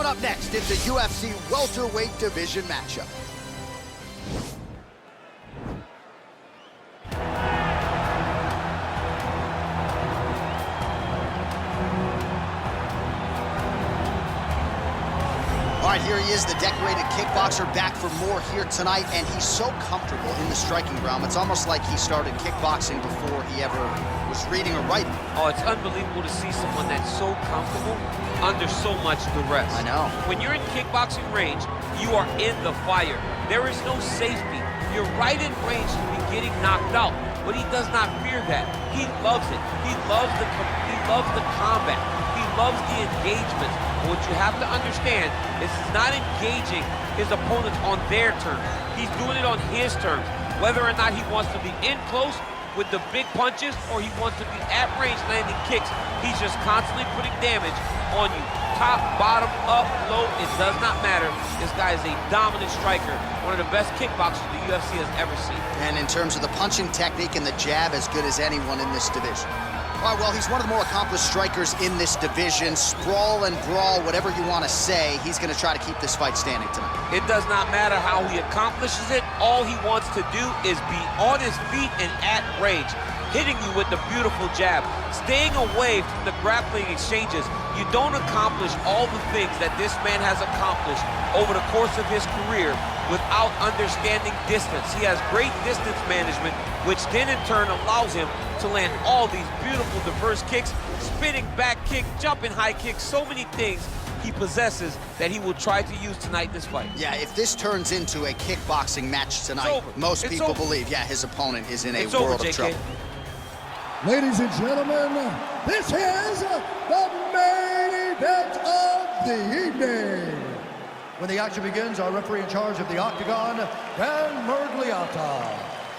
Coming up next, it's a UFC welterweight division matchup. All right, here he is, the decorated kickboxer, back for more here tonight, and he's so comfortable in the striking realm. It's almost like he started kickboxing before he ever was reading or writing. Oh, it's unbelievable to see someone that's so comfortable under so much duress. I know. When you're in kickboxing range, you are in the fire. There is no safety. You're right in range to be getting knocked out, but he does not fear that. He loves it. He loves the combat. He loves the engagement. What you have to understand is he's not engaging his opponents on their terms. He's doing it on his terms. Whether or not he wants to be in close with the big punches or he wants to be at range landing kicks, he's just constantly putting damage on you. Top, bottom, up, low, it does not matter. This guy is a dominant striker, one of the best kickboxers the UFC has ever seen. And in terms of the punching technique and the jab, as good as anyone in this division. All right, well, he's one of the more accomplished strikers in this division. Sprawl and brawl, whatever you want to say, he's going to try to keep this fight standing tonight. It does not matter how he accomplishes it. All he wants to do is be on his feet and at range, hitting you with the beautiful jab, staying away from the grappling exchanges. You don't accomplish all the things that this man has accomplished over the course of his career without understanding distance. He has great distance management, which then in turn allows him to land all these beautiful diverse kicks, spinning back kick, jumping high kicks, so many things he possesses that he will try to use tonight in this fight. Yeah, if this turns into a kickboxing match tonight, most people believe, yeah, his opponent is in a world of trouble. Ladies and gentlemen, this is the main event of the evening. When the action begins, our referee in charge of the Octagon, Dan Mergliata.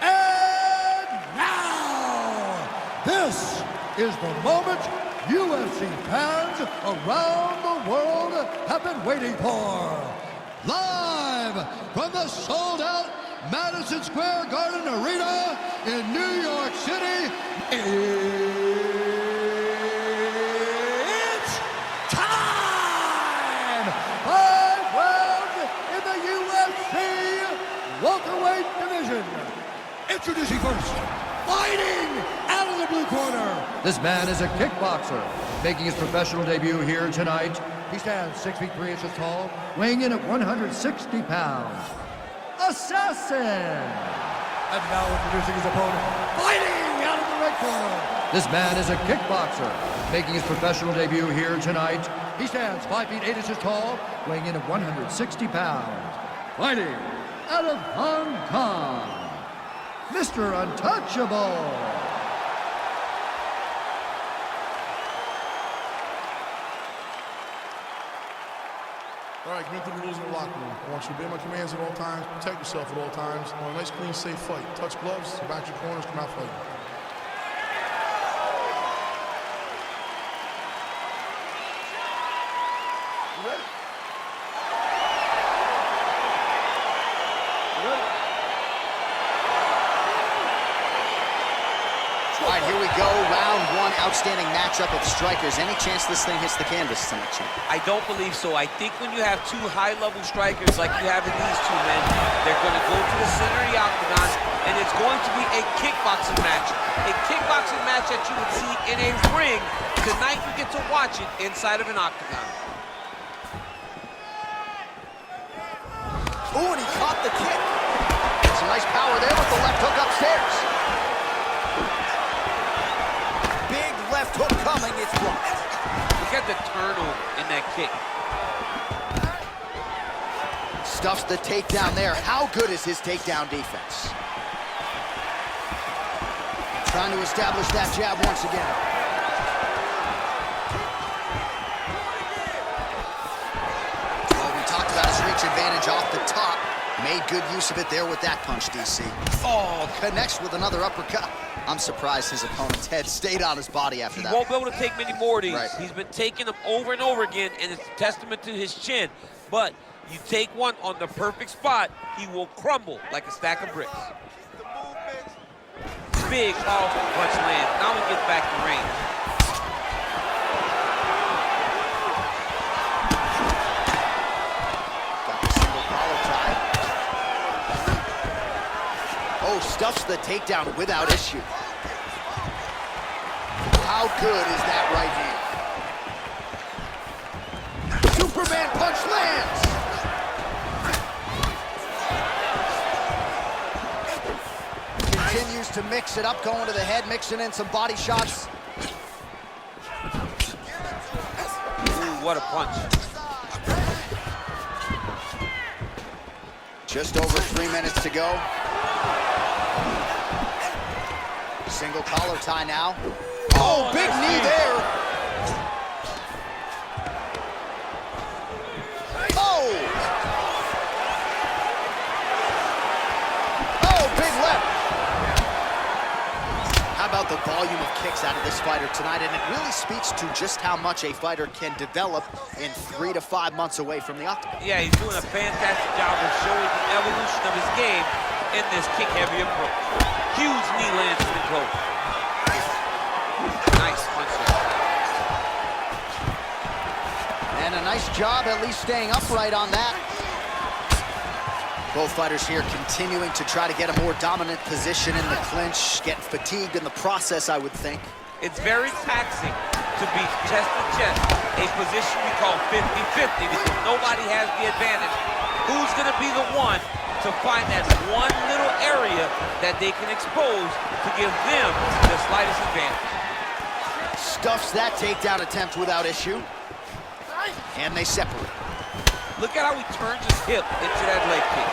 And now, this is the moment UFC fans around the world have been waiting for. Live from the sold-out Madison Square Garden Arena in New York City, it's time! 5 rounds in the UFC welterweight division. Introducing first, fighting out of the blue corner. This man is a kickboxer, making his professional debut here tonight. He stands 6 feet 3 inches tall, weighing in at 160 pounds. Assassin! And now introducing his opponent, fighting out of the red corner. This man is a kickboxer, making his professional debut here tonight. He stands 5 feet 8 inches tall, weighing in at 160 pounds. Fighting out of Hong Kong, Mr. Untouchable. All right, get through the rules in the locker room. I want you to obey my commands at all times, protect yourself at all times. I want a nice, clean, safe fight. Touch gloves, back your corners, come out fighting. You ready? You ready? All right, here we go. Round one, outstanding matchup of strikers. Any chance this thing hits the canvas tonight, Champ? I don't believe so. I think when you have two high-level strikers like you have in these two men, they're going to go to the center of the octagon, and it's going to be a kickboxing match. A kickboxing match that you would see in a ring. Tonight you get to watch it inside of an octagon. Ooh, and he caught the kick. Some nice power there with the left hook upstairs. Big left hook coming, it's blocked. Look at the turnover in that kick. Stuffs the takedown there. How good is his takedown defense? Trying to establish that jab once again. Well, we talked about his reach advantage off the top. Made good use of it there with that punch, DC. Oh, connects with another uppercut. I'm surprised his opponent's head stayed on his body after that. He won't be able to take many more of these. Right. He's been taking them over and over again, and it's a testament to his chin. But you take one on the perfect spot, he will crumble like a stack of bricks. Big, powerful punch land. Now he gets back to range. Stuffs the takedown without issue. How good is that right hand? Superman punch lands. Continues to mix it up, going to the head, mixing in some body shots. Ooh, what a punch. Just over 3 minutes to go. Single collar tie now. Oh, big knee there. Oh! Oh, big left. How about the volume of kicks out of this fighter tonight? And it really speaks to just how much a fighter can develop in 3 to 5 months away from the octagon. Yeah, he's doing a fantastic job of showing the evolution of his game in this kick-heavy approach. Huge knee lands to the close. Nice punch there. And a nice job at least staying upright on that. Both fighters here continuing to try to get a more dominant position in the clinch, getting fatigued in the process, I would think. It's very taxing to be chest to chest, a position we call 50-50 because nobody has the advantage. Who's gonna be the one to find that one little area that they can expose to give them the slightest advantage? Stuffs that takedown attempt without issue. And they separate. Look at how he turns his hip into that leg kick.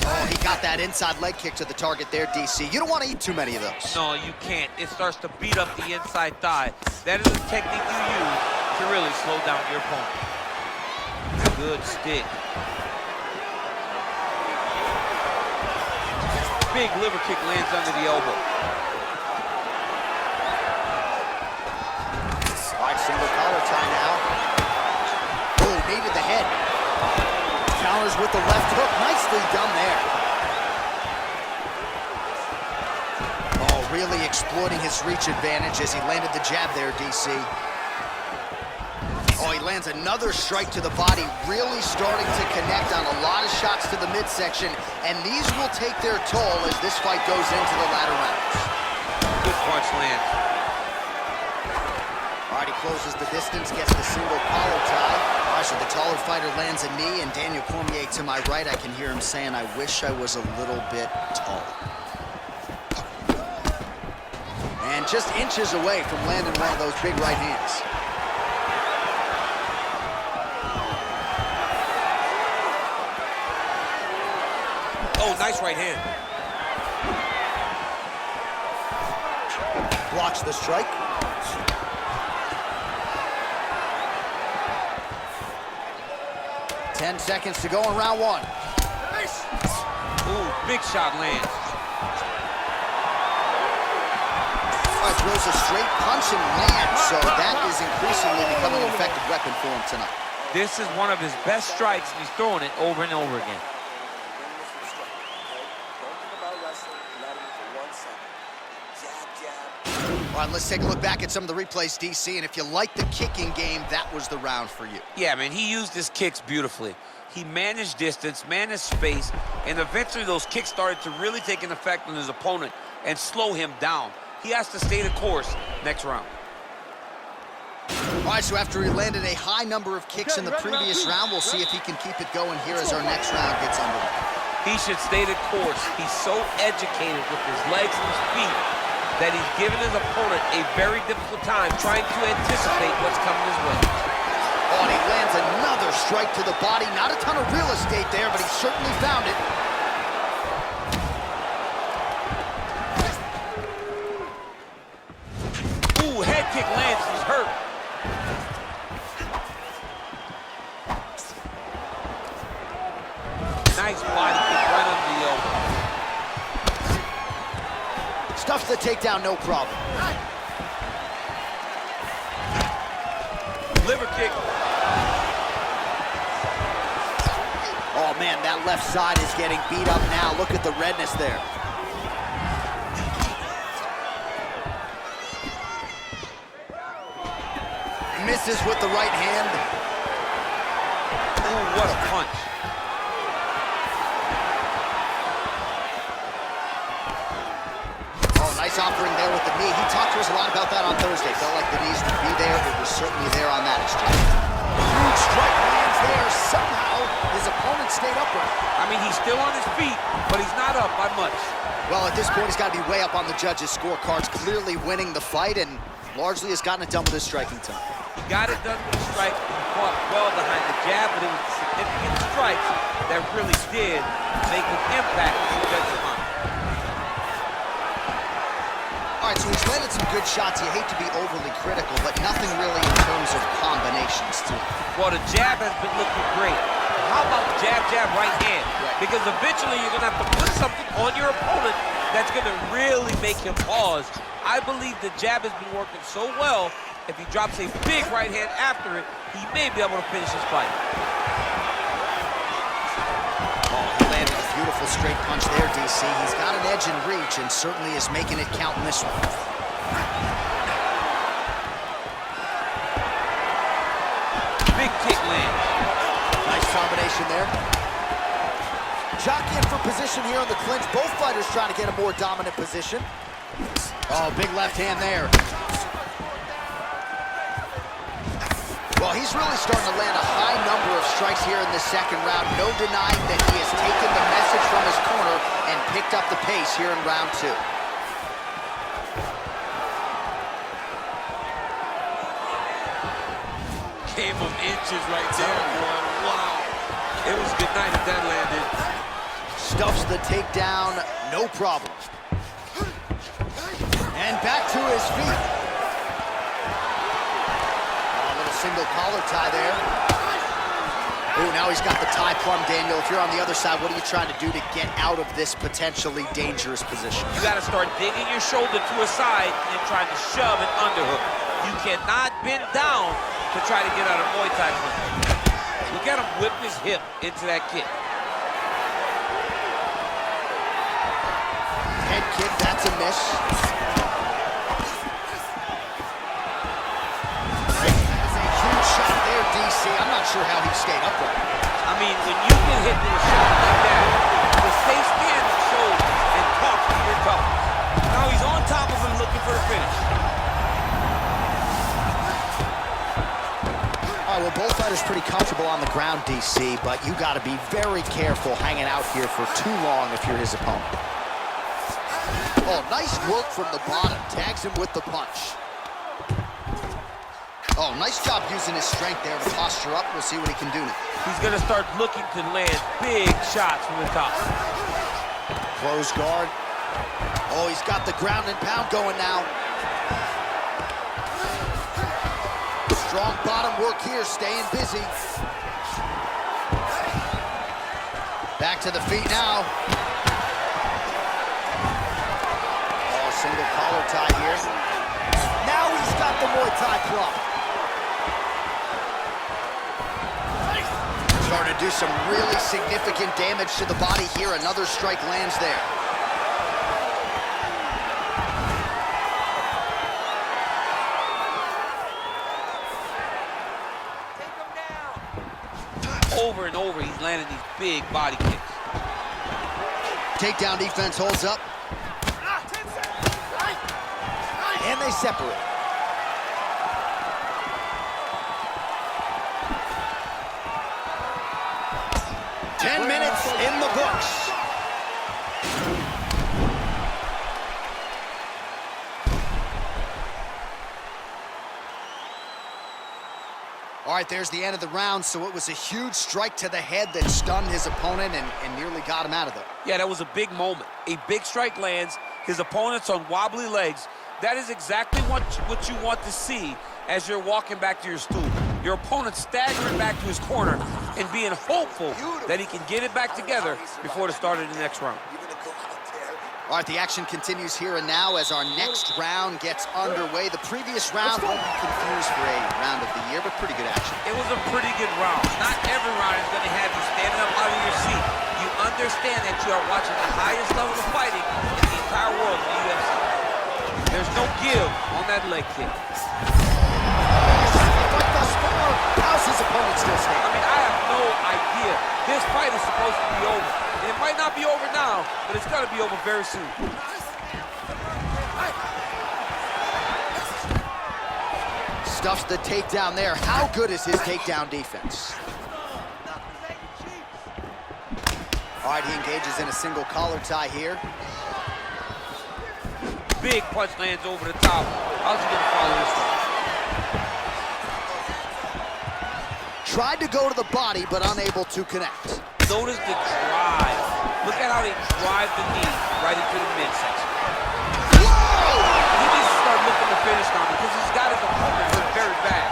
Oh, he got that inside leg kick to the target there, DC. You don't want to eat too many of those. No, you can't. It starts to beat up the inside thigh. That is a technique you use to really slow down your opponent. Good stick. Big liver kick lands under the elbow. All right, single collar tie now. Oh, knee to the head. Counters with the left hook. Nicely done there. Oh, really exploiting his reach advantage as he landed the jab there, DC. Oh, he lands another strike to the body, really starting to connect on a lot of shots to the midsection, and these will take their toll as this fight goes into the latter rounds. Good punch lands. All right, he closes the distance, gets the single collar tie. All right, so the taller fighter lands a knee, and Daniel Cormier to my right, I can hear him saying, I wish I was a little bit taller. And just inches away from landing one of those big right hands. Oh, nice right hand. Blocks the strike. Ten seconds to go in round one. Ooh, big shot lands. All right, throws a straight punch and lands, so that is increasingly becoming an effective weapon for him tonight. This is one of his best strikes, and he's throwing it over and over again. All right, let's take a look back at some of the replays, DC, and if you like the kicking game, that was the round for you. Yeah, man, he used his kicks beautifully. He managed distance, managed space, and eventually those kicks started to really take an effect on his opponent and slow him down. He has to stay the course next round. All right, so after he landed a high number of kicks in the previous round, we'll see if he can keep it going here as our next round gets underway. He should stay the course. He's so educated with his legs and his feet that he's given his opponent a very difficult time trying to anticipate what's coming his way. Oh, and he lands another strike to the body. Not a ton of real estate there, but he certainly found it. Ooh, head kick lands, he's hurt. Nice body kick right under the elbow. Stuffs the takedown, no problem. Liver kick. Oh, man, that left side is getting beat up now. Look at the redness there. Misses with the right hand. Ooh, what a punch. Oh, nice offering there with the knee. He talked to us a lot about that on Thursday. Felt like the knees would be there. It was certainly there on that exchange. Huge strike lands there. Somehow, his opponent stayed upright. I mean, he's still on his feet, but he's not up by much. Well, at this point, he's got to be way up on the judges' scorecards, clearly winning the fight, and largely has gotten it done with his striking time. He got it done with the strike. He fought well behind the jab, but it was the significant strikes that really did make an impact on the judges' mind. All right, so he's landed some good shots. You hate to be overly critical, but nothing really in terms of combinations, too. Well, the jab has been looking great. How about jab, jab, right hand? Right. Because eventually you're going to have to put something on your opponent that's going to really make him pause. I believe the jab has been working so well, if he drops a big right hand after it, he may be able to finish his fight. Oh, he landed a beautiful straight punch there, DC. He's got an edge in reach and certainly is making it count in this one. Big kick land. Nice combination there. Jockeying for position here on the clinch. Both fighters trying to get a more dominant position. Oh, big left hand there. Well, he's really starting to land a high number of strikes here in the second round. No denying that he has taken the message from his corner and picked up the pace here in round 2. Game of inches right there, boy. Wow. It was good night if that landed. Stuffs the takedown, no problem. And back to his feet. Oh, a little single collar tie there. Oh, now he's got the tie plum, Daniel. If you're on the other side, what are you trying to do to get out of this potentially dangerous position? You got to start digging your shoulder to a side and trying to shove an underhook. You cannot bend down to try to get out of Muay Thai punch. Look at him whip his hip into that kick. Head kick, that's a miss. That's a huge shot there, DC. I'm not sure how he stayed upright. I mean, when you get hit with a shot like that, to stay standing shows and talks to your toughness. Now he's on top of him looking for the finish. All right, well, both fighters pretty comfortable on the ground, DC, but you got to be very careful hanging out here for too long if you're his opponent. Oh, nice work from the bottom. Tags him with the punch. Oh, nice job using his strength there to posture up. We'll see what he can do now. He's going to start looking to land big shots from the top. Close guard. Oh, he's got the ground and pound going now. Strong bottom work here, staying busy. Back to the feet now. Oh, single collar tie here. Now he's got the Muay Thai club. Starting to do some really significant damage to the body here. Another strike lands there. Over and over, he's landing these big body kicks. Takedown defense holds up. And they separate. Ten minutes in the books. All right, there's the end of the round, so it was a huge strike to the head that stunned his opponent and nearly got him out of there. Yeah, that was a big moment. A big strike lands, his opponent's on wobbly legs. That is exactly what you want to see as you're walking back to your stool. Your opponent staggering back to his corner and being hopeful that he can get it back together before the start of the next round. All right, the action continues here and now as our next round gets underway. The previous round won't be confused for a round of the year, but pretty good action. It was a pretty good round. Not every round is going to have you standing up out of your seat. You understand that you are watching the highest level of fighting in the entire world in the UFC. There's no give on that leg kick. gonna be over very soon. Stuffs the takedown there. How good is his takedown defense? All right, he engages in a single collar tie here. Big punch lands over the top. How's he gonna follow this one? Tried to go to the body, but unable to connect. Notice the drive. Look at how they drive the knee right into the midsection. Whoa! He needs to start looking to finish now because he's got his opponent hurt very bad.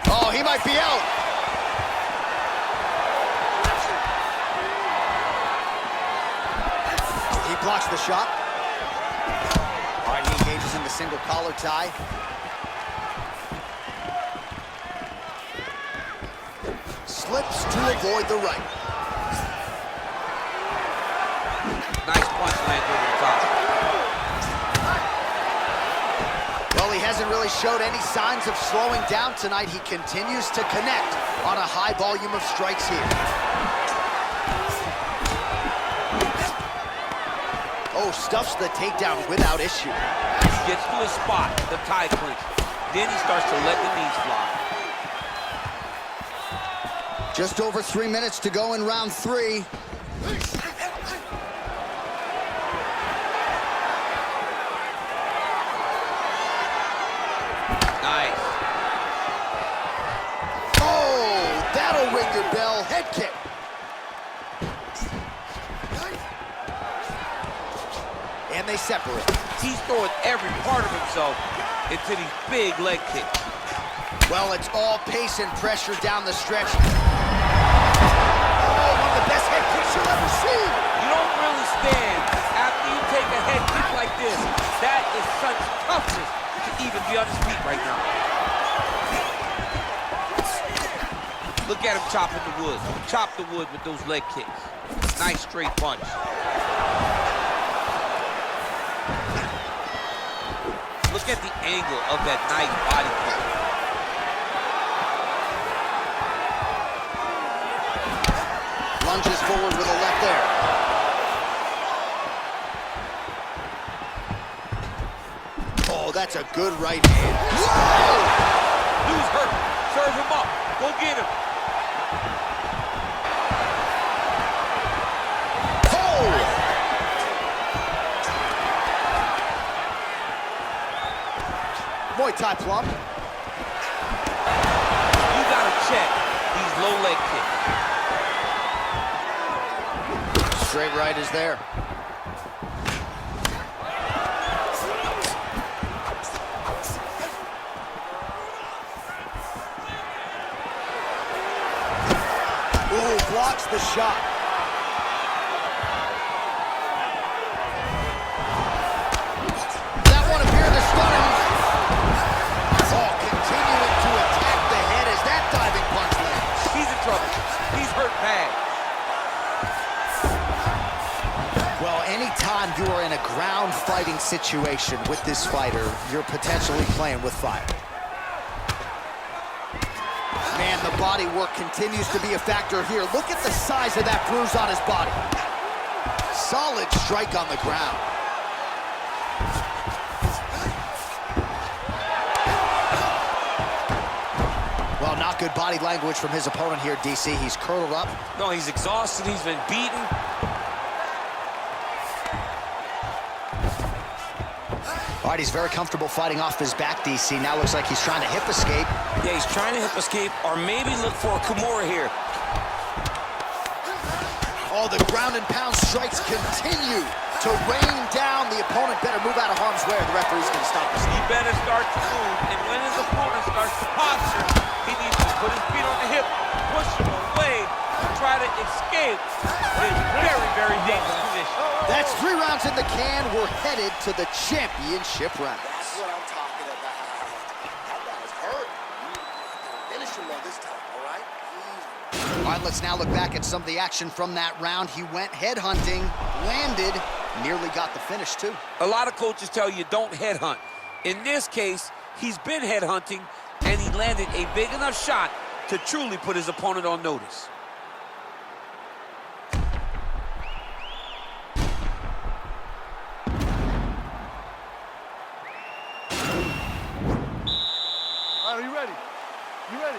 Oh, he might be out. He blocks the shot. All right, he engages in the single collar tie. Slips to avoid the right. Nice punch lands over the top. Well, he hasn't really showed any signs of slowing down tonight. He continues to connect on a high volume of strikes here. Oh, stuffs the takedown without issue. Gets to his spot, the tie clinch. Then he starts to let the knees fly. Just over 3 minutes to go in round 3. Nice. Oh, that'll ring your bell. Head kick. And they separate. He's throwing every part of himself into these big leg kicks. Well, it's all pace and pressure down the stretch. Oh, one of the best head kicks you'll ever see. You don't really stand after you take a head kick like this. That is such toughness to even be on his feet right now. Look at him chopping the wood. Chop the wood with those leg kicks. Nice straight punch. Look at the angle of that nice body kick. Lunges forward with a left there. Oh, that's a good right hand. Whoa! Dude's hurt. Serve him up. Go get him. Oh! Muay Thai plum. You gotta check these low leg kicks. Straight right is there. Ooh, blocks the shot. That one appeared to stun him. Oh, continuing to attack the head as that diving punch lands. He's in trouble. He's hurt bad. Well, anytime you are in a ground fighting situation with this fighter, you're potentially playing with fire. Man, the body work continues to be a factor here. Look at the size of that bruise on his body. Solid strike on the ground. Well, not good body language from his opponent here, DC. He's curled up. No, he's exhausted. He's been beaten. All right, he's very comfortable fighting off his back, DC. Now looks like he's trying to hip escape. Yeah, he's trying to hip escape or maybe look for a Kimura here. Oh, the ground and pound strikes continue to rain down. The opponent better move out of harm's way or the referee's going to stop this. He better start to move, and when his opponent starts to posture, he needs to put his feet on the hip, push him away, and try to escape this very, very dangerous position. That's 3 rounds in the can. We're headed to the championship rounds. That's what I'm talking about. That guy's hurt. Finish him though this time, all right? All right, let's now look back at some of the action from that round. He went headhunting, landed, nearly got the finish too. A lot of coaches tell you don't headhunt. In this case, he's been headhunting, and he landed a big enough shot to truly put his opponent on notice. You ready?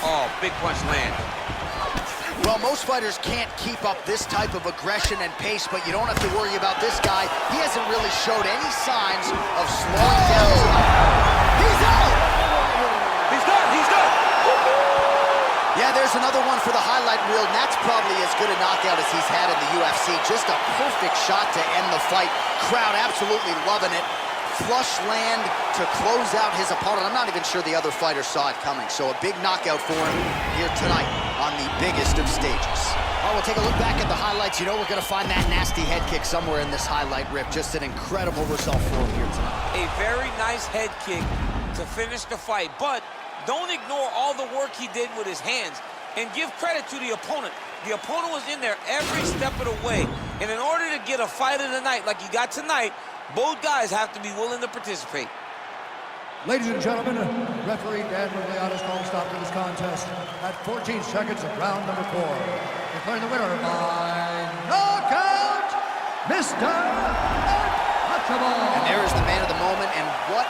Oh, big punch lands. Well, most fighters can't keep up this type of aggression and pace, but you don't have to worry about this guy. He hasn't really showed any signs of slowing down tonight. He's out! He's done, he's done! Yeah, there's another one for the highlight reel, and that's probably as good a knockout as he's had in the UFC. Just a perfect shot to end the fight. Crowd absolutely loving it. Flush land to close out his opponent. I'm not even sure the other fighter saw it coming. So a big knockout for him here tonight on the biggest of stages. Oh, we'll take a look back at the highlights. You know we're going to find that nasty head kick somewhere in this highlight rip. Just an incredible result for him here tonight. A very nice head kick to finish the fight, but don't ignore all the work he did with his hands, and give credit to the opponent. The opponent was in there every step of the way, and in order to get a fight of the night like you got tonight, both guys have to be willing to participate. Ladies and gentlemen, referee Dan Rugliano's calling stop to this contest at 14 seconds of round number 4. Declaring the winner by knockout, Mr. Untouchable. And there is the man of the moment, and what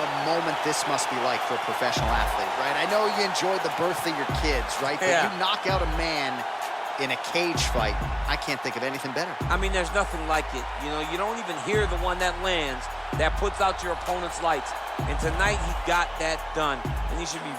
a moment this must be like for a professional athlete, right? I know you enjoyed the birth of your kids, right? But Yeah. you knock out a man in a cage fight. I can't think of anything better. I mean, there's nothing like it. You know, you don't even hear the one that lands that puts out your opponent's lights. And tonight, he got that done. And he should be